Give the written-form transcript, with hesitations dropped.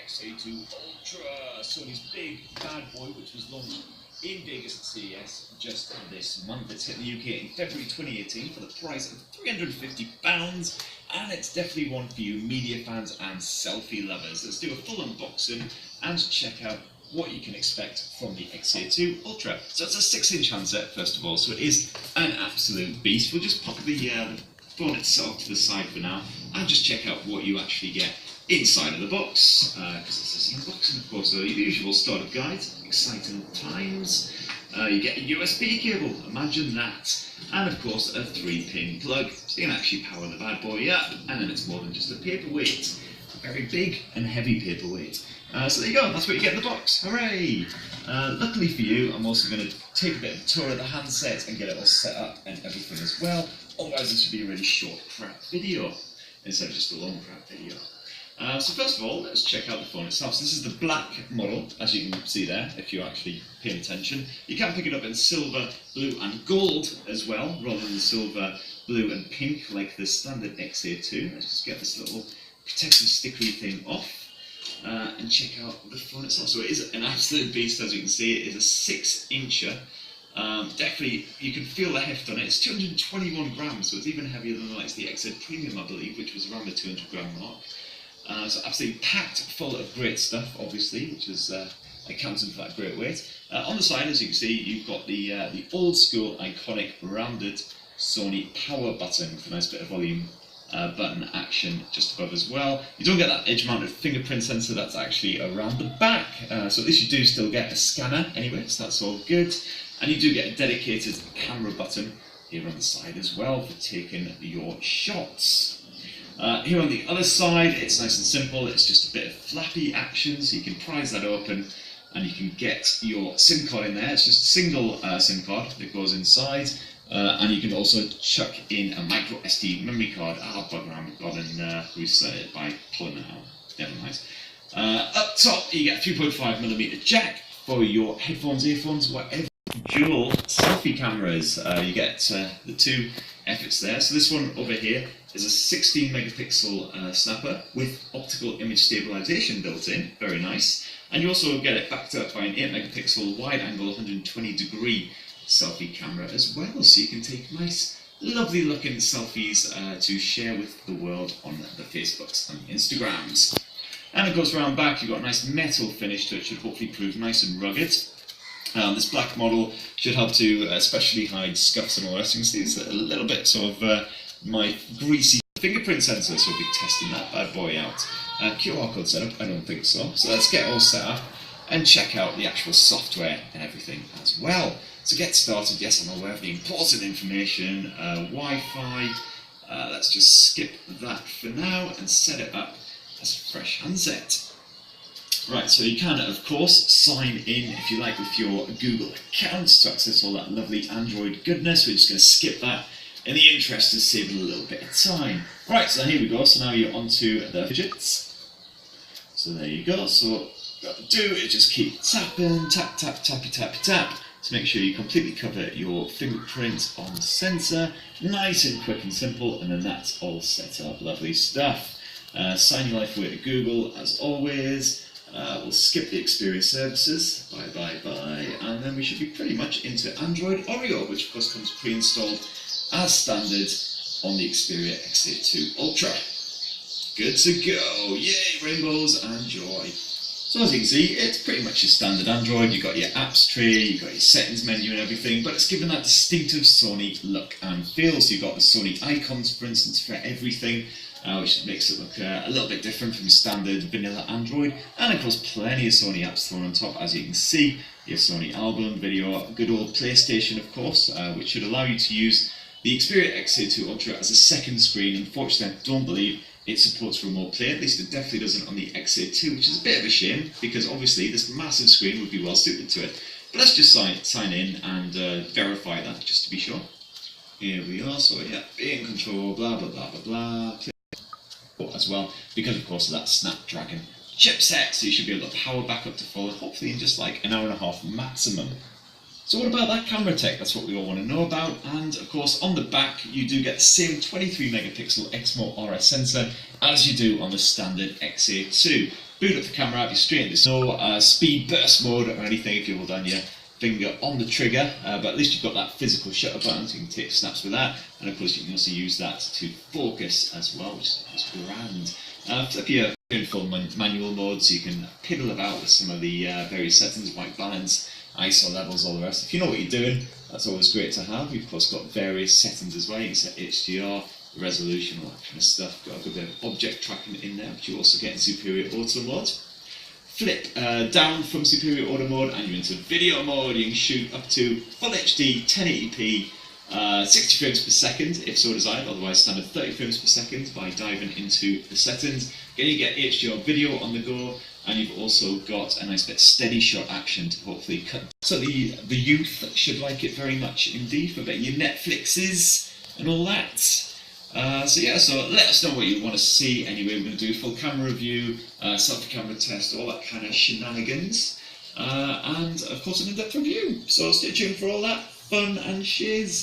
XA2 Ultra, Sony's big bad boy, which was launched in Vegas at CES just this month. It's hit the UK in February 2018 for the price of £350, and it's definitely one for you media fans and selfie lovers. Let's do a full unboxing and check out what you can expect from the XA2 Ultra. So it's a 6-inch handset, first of all, so it is an absolute beast. We'll just pop the phone itself to the side for now and just check out what you actually get inside of the box, because this is an unboxing, of course. So the usual startup guide, exciting times. You get a USB cable, imagine that, and of course a 3-pin plug, so you can actually power the bad boy up, and then it's more than just a paperweight, a very big and heavy paperweight. So there you go, that's what you get in the box, hooray! Luckily for you, I'm also going to take a bit of a tour of the handset and get it all set up and everything as well, otherwise this would be a really short prep video, instead of just a long prep video. So first of all, let's check out the phone itself. So this is the black model, as you can see there, if you're actually paying attention. You can pick it up in silver, blue and gold as well, rather than the silver, blue and pink like the standard XA2. Let's just get this little protective stickery thing off and check out the phone itself. So it is an absolute beast, as you can see. It is a 6-incher. Definitely, you can feel the heft on it. It's 221 grams, so it's even heavier than the XA Premium, I believe, which was around the 200 gram mark. So absolutely packed full of great stuff, obviously, which is accounting for that great weight. On the side, as you can see, you've got the old school, iconic, rounded Sony power button with a nice bit of volume button action just above as well. You don't get that edge-mounted fingerprint sensor that's actually around the back, so at least you do still get a scanner anyway, so that's all good. And you do get a dedicated camera button here on the side as well for taking your shots. Here on the other side, it's nice and simple. It's just a bit of flappy action, so you can prise that open and you can get your SIM card in there. It's just a single SIM card that goes inside, and you can also chuck in a micro SD memory card. Bugger, I haven't gotten reset it by pulling it out. Never mind. Up top, you get a 3.5mm jack for your headphones, earphones, whatever. Dual selfie cameras. You get the two efforts there. So this one over here is a 16 megapixel snapper with optical image stabilization built in, very nice. And you also get it backed up by an 8 megapixel wide angle 120 degree selfie camera as well, so you can take nice lovely looking selfies to share with the world on the Facebooks and the Instagrams. And it goes around back, you've got a nice metal finish to it, should hopefully prove nice and rugged. This black model should help to especially hide scuffs and all that. You can see it's a little bit sort of my greasy fingerprint sensor, so we'll be testing that bad boy out. QR code setup, I don't think so. So let's get all set up and check out the actual software and everything as well. To get started, yes, I'm aware of the important information, Wi-Fi. Let's just skip that for now and set it up as a fresh handset. Right, so you can, of course, sign in, if you like, with your Google account to access all that lovely Android goodness. We're just going to skip that in the interest of saving a little bit of time. Right, so here we go. So now you're onto the widgets. So there you go. So what you've got to do is just keep tapping, tap, tap, tappy, tappy, tap, to make sure you completely cover your fingerprint on the sensor. Nice and quick and simple, and then that's all set up. Lovely stuff. Sign your life away to Google, as always. We'll skip the Xperia services, bye, and then we should be pretty much into Android Oreo, which of course comes pre-installed as standard on the Xperia XA2 Ultra. Good to go, yay, rainbows and joy. So as you can see, it's pretty much your standard Android. You've got your apps tray, you've got your settings menu and everything, but it's given that distinctive Sony look and feel. So you've got the Sony icons, for instance, for everything, which makes it look a little bit different from standard vanilla Android. And of course, plenty of Sony apps thrown on top, as you can see. Your Sony album, video, good old PlayStation, of course, which should allow you to use the Xperia XA2 Ultra as a second screen. Unfortunately, I don't believe it supports remote play. At least it definitely doesn't on the XA2, which is a bit of a shame, because obviously this massive screen would be well suited to it. But let's just sign in and verify that, just to be sure. Here we are, so yeah, be in control, blah, blah, blah, blah, blah. As well, because of course of that Snapdragon chipset, so you should be able to power back up to full, hopefully in just like an hour and a half maximum. So what about that camera tech? That's what we all want to know about. And of course on the back you do get the same 23 megapixel Exmo RS sensor as you do on the standard XA2. boot up the camera app, you straight into no speed burst mode or anything if you hold down your finger on the trigger, but at least you've got that physical shutter button, so you can take snaps with that, and of course you can also use that to focus as well, which is grand. Flip your in full manual mode, so you can piddle about with some of the various settings, white balance, ISO levels, all the rest. If you know what you're doing, that's always great to have. You've of course got various settings as well. You can set HDR, resolution, all that kind of stuff. Got a good bit of object tracking in there, which you also get in Superior Auto mode. Flip down from Superior Auto mode and you're into video mode. You can shoot up to Full HD 1080p 60 frames per second if so desired, otherwise standard 30 frames per second by diving into the settings. Again, you get HDR video on the go, and you've also got a nice bit of steady shot action to hopefully cut. So the youth should like it very much indeed for a bit of your Netflixes and all that. So let us know what you want to see anyway. We're going to do a full camera review, selfie camera test, all that kind of shenanigans, and of course an in-depth review. So stay tuned for all that fun and shiz.